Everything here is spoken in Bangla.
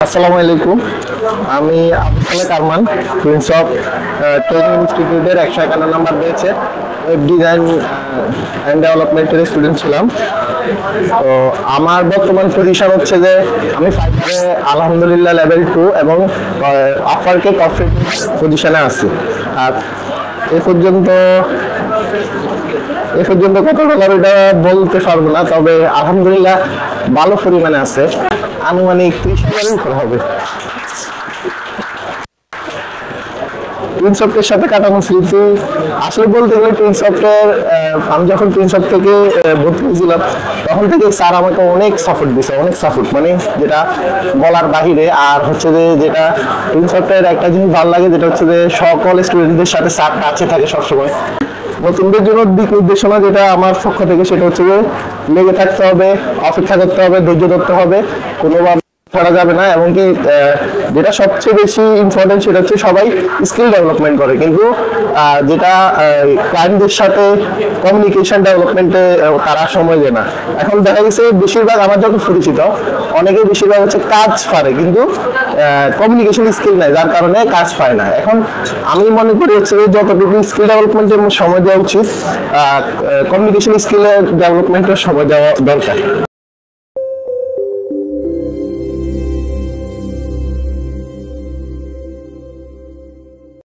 আসসালামু আলাইকুম। আমি আবু সালেক আরমান, প্রিন্স অফ ট্রেনিং ইনস্টিটিউটের 151 নাম্বার পেয়েছে ওয়েব ডিজাইন অ্যান্ড ডেভেলপমেন্টের স্টুডেন্ট ছিলাম। তো আমার বর্তমান পজিশন হচ্ছে যে আমি ফাইবারে আলহামদুলিল্লাহ লেভেল 2 এবং আফারকে কফি পজিশনে আছি। আর এ পর্যন্ত কত ডলার এটা বলতে পারবো না, তবে আলহামদুলিল্লাহ ভালো পরিমাণে আছে, আনুমানিক 30,000 উপর হবে। প্রিন্সঅফটের সাথে কাটানো স্মৃতি আসলে বলতে গেলে প্রিন্সঅফটের আমি যখন প্রিন্সঅফট থেকে ভর্তি হয়েছিলাম তখন থেকে স্যার আমাকে অনেক সাপোর্ট দিয়েছে, অনেক সাপোর্ট মানে যেটা বলার বাহিরে। আর হচ্ছে যে যেটা প্রিন্সঅফটের একটা জিনিস ভালো লাগে, যেটা হচ্ছে যে সকল স্টুডেন্টদের সাথে স্যার কাছে থাকে সবসময়। নতুনদের জন্য দিক নির্দেশনা যেটা আমার পক্ষ থেকে, সেটা হচ্ছে যে লেগে থাকতে হবে, অপেক্ষা করতে হবে, ধৈর্য ধরতে হবে, কোনোভাবে ছাড়া যাবে না। এবং কি যেটা সবচেয়ে বেশি ইম্পর্টেন্ট সেটা হচ্ছে সবাই স্কিল ডেভেলপমেন্ট করে, কিন্তু যেটা ক্লায়েন্টদের সাথে কমিউনিকেশন ডেভেলপমেন্টে তারা সময় দেয় না। এখন দেখা গেছে বেশিরভাগ আমার যত পরিচিত অনেকে বেশিরভাগ হচ্ছে কাজ পারে কিন্তু কমিউনিকেশন স্কিল নাই, যার কারণে কাজ পায় না। এখন আমি মনে করি হচ্ছে যতটুকু স্কিল ডেভেলপমেন্টের সময় দেওয়া উচিত, কমিউনিকেশন স্কিলের ডেভেলপমেন্টের সময় দেওয়া দরকার।